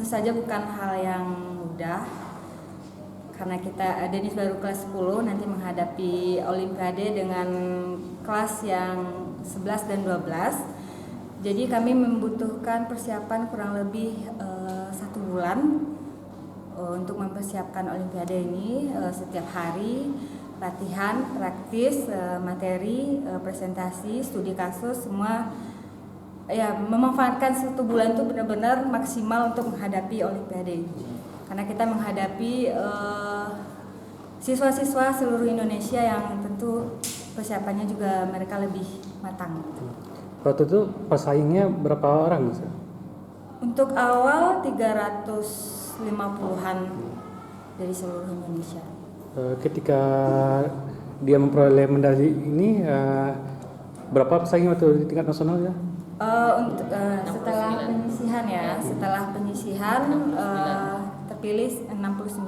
Saja bukan hal yang mudah karena Denis baru kelas 10 nanti menghadapi Olimpiade dengan kelas yang 11 dan 12. Jadi kami membutuhkan persiapan kurang lebih 1 bulan untuk mempersiapkan Olimpiade ini. Setiap hari latihan, praktis, materi, presentasi, studi kasus, semua ya memanfaatkan 1 bulan itu benar-benar maksimal untuk menghadapi Olimpiade. Karena kita menghadapi siswa-siswa seluruh Indonesia yang tentu persiapannya juga mereka lebih matang. Waktu itu pesaingnya berapa orang? Untuk awal 350-an dari seluruh Indonesia. Ketika dia memperoleh medali ini, berapa pesaing waktu di tingkat nasional ya? Setelah penyisihan terpilih 69.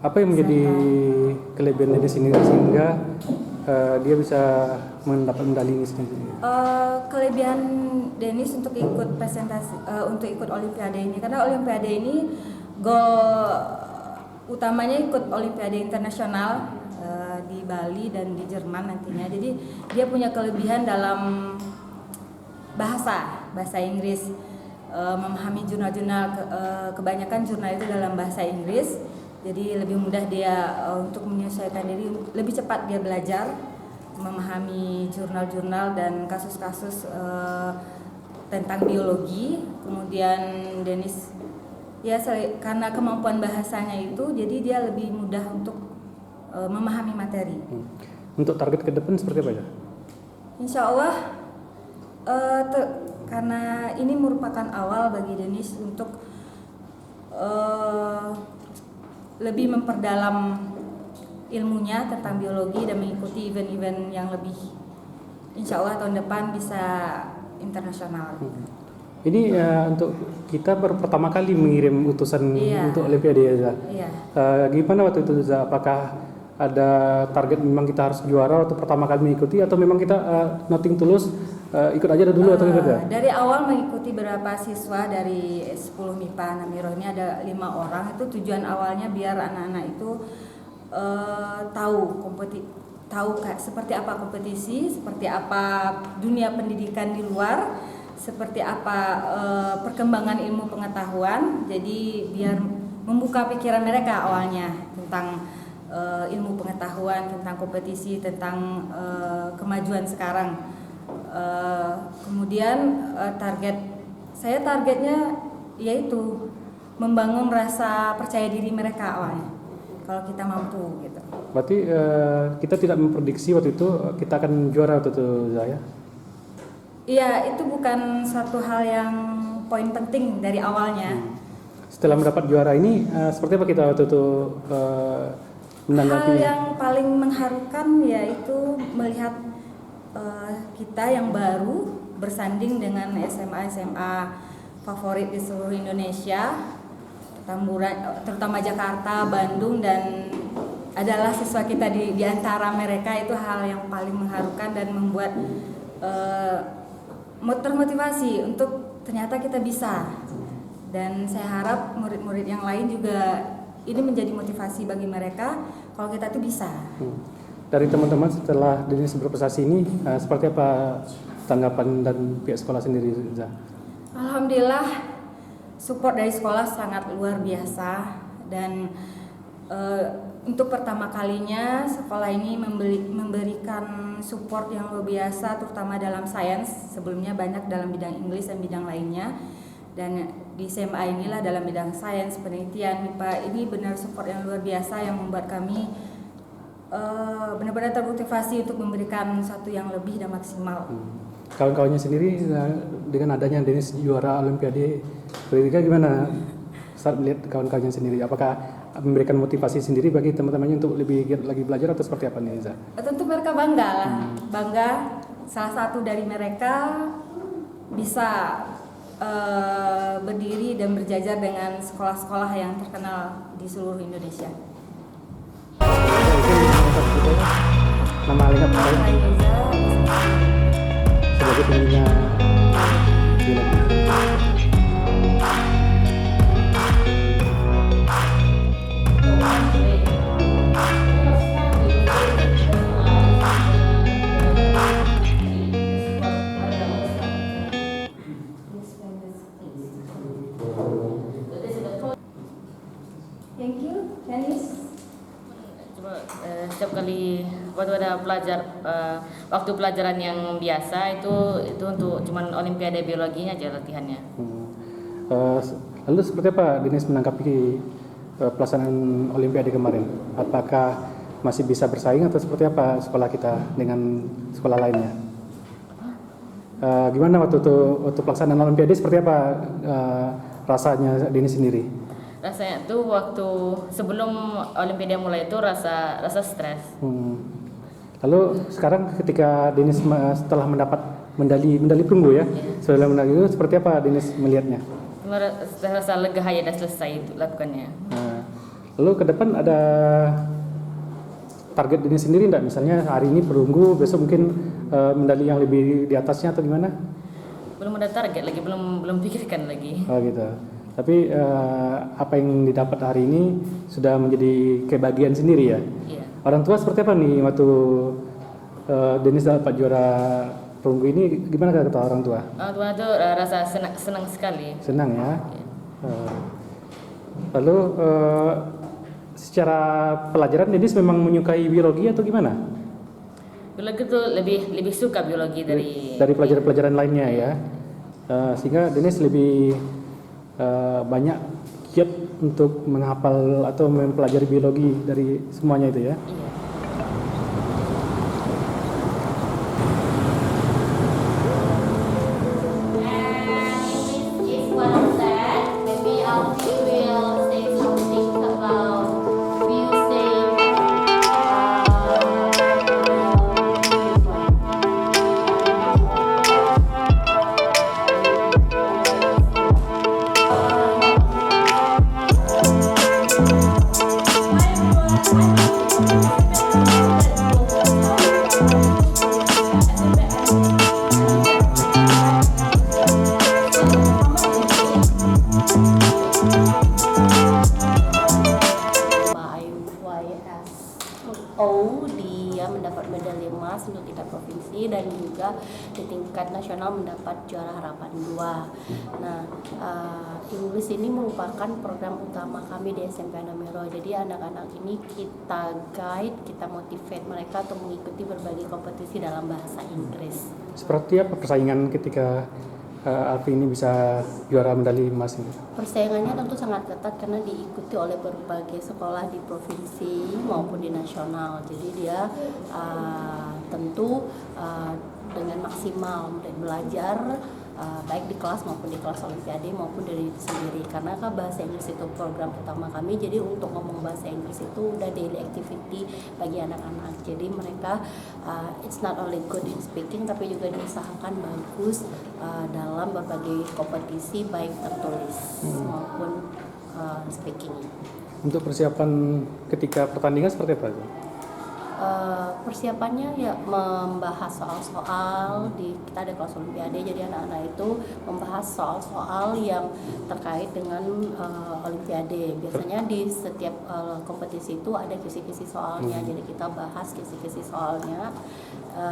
Apa yang menjadi kelebihan dari sini sehingga dia bisa mendapat medali ini sendiri? Kelebihan Denis untuk ikut presentasi, untuk ikut Olimpiade ini, karena Olimpiade ini goal utamanya ikut Olimpiade internasional di Bali dan di Jerman nantinya. Jadi dia punya kelebihan dalam bahasa Inggris, memahami jurnal-jurnal, kebanyakan jurnal itu dalam bahasa Inggris. Jadi lebih mudah dia untuk menyesuaikan diri, lebih cepat dia belajar memahami jurnal-jurnal dan kasus-kasus tentang biologi. Kemudian Denis ya karena kemampuan bahasanya itu, jadi dia lebih mudah untuk memahami materi. Untuk target ke depan seperti apa ya? Insya Allah karena ini merupakan awal bagi Denis untuk lebih memperdalam ilmunya tentang biologi dan mengikuti event-event yang lebih, insya Allah tahun depan bisa internasional. Ini untuk kita baru pertama kali mengirim utusan untuk Olimpiade ya, Za? Iya. Gimana waktu itu, Za? Apakah ada target memang kita harus juara atau pertama kali mengikuti, atau memang kita nothing tulus ikut aja dulu atau gimana? Dari awal mengikuti beberapa siswa dari 10 MIPA Namiro ini, ada 5 orang. Itu tujuan awalnya biar anak-anak itu tahu seperti apa kompetisi, seperti apa dunia pendidikan di luar, seperti apa perkembangan ilmu pengetahuan. Jadi biar membuka pikiran mereka awalnya tentang ilmu pengetahuan, tentang kompetisi, tentang kemajuan sekarang. Kemudian targetnya yaitu membangun rasa percaya diri mereka awalnya. Kalau kita mampu gitu. Berarti kita tidak memprediksi waktu itu kita akan juara waktu itu, Zaya? Iya, itu bukan suatu hal yang poin penting dari awalnya. Setelah mendapat juara ini, seperti apa kita waktu itu menanggapi? Hal yang paling mengharukan yaitu melihat kita yang baru bersanding dengan SMA favorit di seluruh Indonesia, terutama Jakarta, Bandung, dan adalah siswa kita di antara mereka, itu hal yang paling mengharukan dan membuat termotivasi untuk ternyata kita bisa. Dan saya harap murid-murid yang lain juga ini menjadi motivasi bagi mereka kalau kita tuh bisa. Dari teman-teman setelah Denis berprestasi ini, seperti apa tanggapan dan pihak sekolah sendiri, Za? Alhamdulillah, support dari sekolah sangat luar biasa, dan untuk pertama kalinya sekolah ini memberikan support yang luar biasa, terutama dalam sains. Sebelumnya banyak dalam bidang Inggris dan bidang lainnya, dan di SMA inilah dalam bidang sains, penelitian, MIPA. Ini benar support yang luar biasa yang membuat kami benar-benar termotivasi untuk memberikan satu yang lebih dan maksimal. Kawan-kawannya sendiri dengan adanya Denis juara Olimpiade Politika, gimana saat melihat kawan-kawannya sendiri? Apakah memberikan motivasi sendiri bagi teman-temannya untuk lebih giat lagi belajar atau seperti apa nih, Za? Tentu mereka bangga lah, bangga salah satu dari mereka bisa berdiri dan berjajar dengan sekolah-sekolah yang terkenal di seluruh Indonesia. Nama lengkap sebagai penyanyinya biologi. Thank you, Dennis. Setiap kali waktu ada waktu pelajaran yang biasa itu untuk cuman Olimpiade biologinya aja latihannya. Lalu seperti apa Denis menanggapi pelaksanaan Olimpiade kemarin? Apakah masih bisa bersaing atau seperti apa sekolah kita dengan sekolah lainnya? Gimana waktu pelaksanaan Olimpiade, seperti apa rasanya Denis sendiri? Rasanya tuh waktu sebelum Olimpiade mulai itu rasa stres. Lalu sekarang ketika Denis setelah mendapat medali perunggu ya, setelah medali itu seperti apa Denis melihatnya? Rasa lega ya, udah selesai itu lakukannya. Lalu ke depan ada target Denis sendiri enggak? Misalnya hari ini perunggu, besok mungkin medali yang lebih di atasnya atau gimana? Belum ada target lagi, belum pikirkan lagi. Oh gitu. Tapi apa yang didapat hari ini sudah menjadi kebahagiaan sendiri ya? Iya. Orang tua seperti apa nih waktu Denis dapat juara perunggu ini, gimana kata orang tua? Orang tua itu rasa senang sekali. Senang ya? Iya. Lalu secara pelajaran Denis memang menyukai biologi atau gimana? Biologi itu lebih suka biologi dari pelajaran-pelajaran lainnya ya. Sehingga Denis lebih banyak giat untuk menghafal atau mempelajari biologi dari semuanya itu ya. Iya. Dia mendapat medali emas untuk tingkat provinsi dan juga di tingkat nasional mendapat juara harapan 2. Nah, Inggris ini merupakan program utama kami di SMP Anamero. Jadi anak-anak ini kita guide, kita motivate mereka untuk mengikuti berbagai kompetisi dalam bahasa Inggris. Seperti apa persaingan ketika Alfi ini bisa juara medali emas ini? Persaingannya tentu sangat ketat karena diikuti oleh berbagai sekolah di provinsi maupun di nasional. Jadi dia tentu dengan maksimal belajar baik di kelas maupun di kelas Olimpiade maupun dari itu sendiri. Karena kan bahasa Inggris itu program utama kami, jadi untuk ngomong bahasa Inggris itu udah daily activity bagi anak-anak. Jadi mereka it's not only good in speaking tapi juga diusahakan bagus dalam berbagai kompetisi baik tertulis maupun speaking. Untuk persiapan ketika pertandingan seperti apa? Persiapannya ya membahas soal-soal kita ada kelas olimpiade, jadi anak-anak itu membahas soal-soal yang terkait dengan olimpiade. Biasanya di setiap kompetisi itu ada kisi-kisi soalnya, jadi kita bahas kisi-kisi soalnya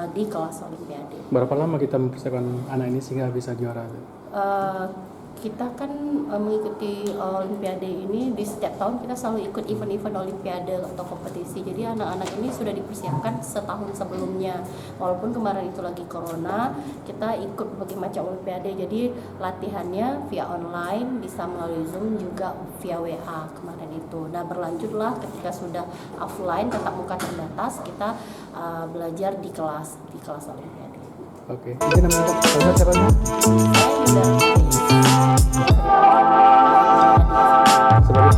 di kelas olimpiade. Berapa lama kita mempersiapkan anak ini sehingga bisa juara? Kita kan mengikuti olimpiade ini di setiap tahun kita selalu ikut event-event olimpiade atau kompetisi. Jadi anak-anak ini sudah dipersiapkan setahun sebelumnya. Walaupun kemarin itu lagi corona, kita ikut berbagai macam olimpiade. Jadi latihannya via online, bisa melalui Zoom, juga via WA kemarin itu. Nah, berlanjutlah ketika sudah offline tetap muka terbatas, kita belajar di kelas olimpiade. Oke, ini namanya caranya? Sebagai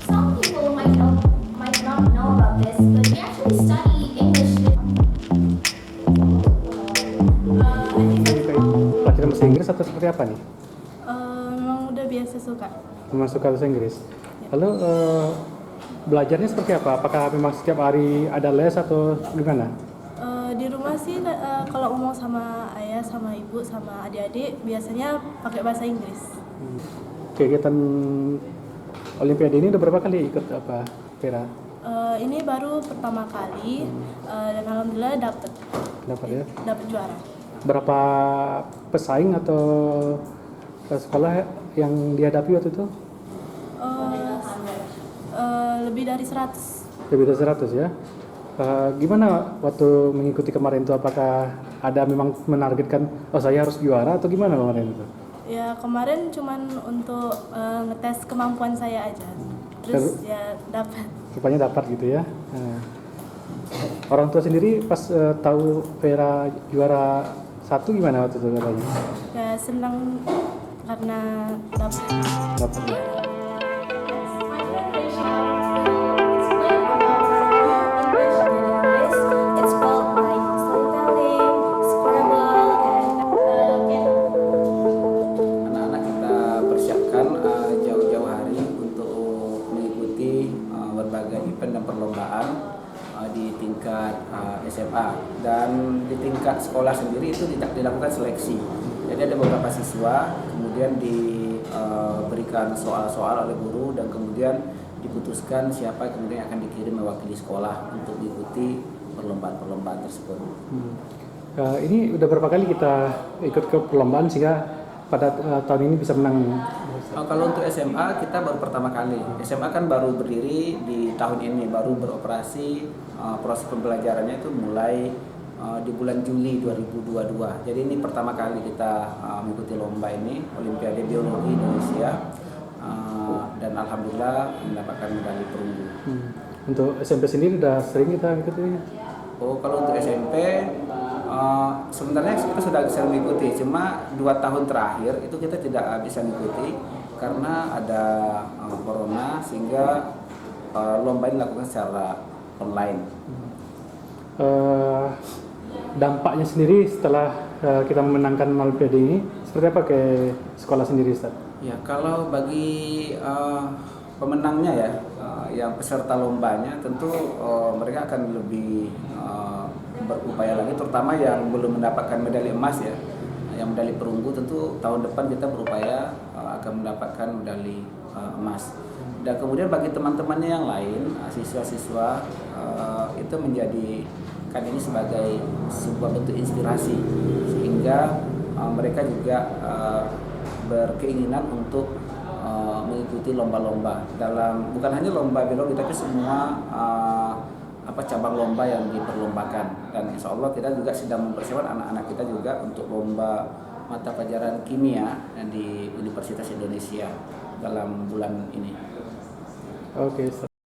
Some people might not know about this, but we actually study English. pelajaran bahasa Inggris atau seperti apa nih? Memang udah biasa suka. Memang suka bahasa Inggris. Lalu belajarnya seperti apa? Apakah memang setiap hari ada les atau gimana? Di rumah sih kalau ngomong sama ayah, sama ibu, sama adik-adik biasanya pakai bahasa Inggris. Kegiatan Olimpiade ini udah berapa kali ikut apa, Vera? Ini baru pertama kali dan alhamdulillah Dapat ya? dapat juara. Berapa pesaing atau sekolah yang dihadapi waktu itu? Lebih dari 100. Lebih dari 100 ya. Gimana waktu mengikuti kemarin itu? Apakah ada memang menargetkan saya harus juara atau gimana kemarin itu? Ya kemarin cuman untuk ngetes kemampuan saya aja. Terus ya dapat. Rupanya dapat gitu ya. Orang tua sendiri pas tahu Vera juara 1 gimana waktu itu katanya? Ya senang karena dapat. Dapat ya. It's called like storytelling, Scrabble, and Anak-anak kita persiapkan jauh-jauh hari untuk mengikuti berbagai event dan perlombaan di tingkat SMA, dan di tingkat sekolah sendiri itu tidak dilakukan seleksi. Jadi ada beberapa siswa kemudian diberikan soal-soal oleh guru dan kemudian diputuskan siapa yang kemudian akan dikirim mewakili sekolah untuk mengikuti perlombaan-perlombaan tersebut. Ini udah berapa kali kita ikut ke perlombaan sehingga pada tahun ini bisa menang? Kalau untuk SMA kita baru pertama kali. SMA kan baru berdiri di tahun ini, baru beroperasi. Proses pembelajarannya itu mulai di bulan Juli 2022. Jadi ini pertama kali kita mengikuti lomba ini, Olimpiade Biologi Indonesia, dan alhamdulillah mendapatkan medali perunggu. Untuk SMP sendiri udah sering kita ikuti? Oh, kalau untuk SMP sebenarnya kita sudah sering mengikuti, cuma 2 tahun terakhir itu kita tidak bisa mengikuti karena ada corona, sehingga lomba ini dilakukan secara online. Dampaknya sendiri setelah kita memenangkan Olimpiade ini seperti apa ke sekolah sendiri, Ustaz? Ya, kalau bagi pemenangnya ya, yang peserta lombanya tentu mereka akan lebih berupaya lagi, terutama yang belum mendapatkan medali emas ya. Yang medali perunggu tentu tahun depan kita berupaya akan mendapatkan medali emas. Dan kemudian bagi teman-temannya yang lain, siswa-siswa itu menjadikan ini sebagai sebuah bentuk inspirasi, sehingga mereka juga berkeinginan untuk mengikuti lomba-lomba dalam, bukan hanya lomba biologi tapi semua cabang lomba yang diperlombakan. Dan insya Allah kita juga sedang mempersiapkan anak-anak kita juga untuk lomba mata pelajaran kimia di Universitas Indonesia dalam bulan ini. Oke.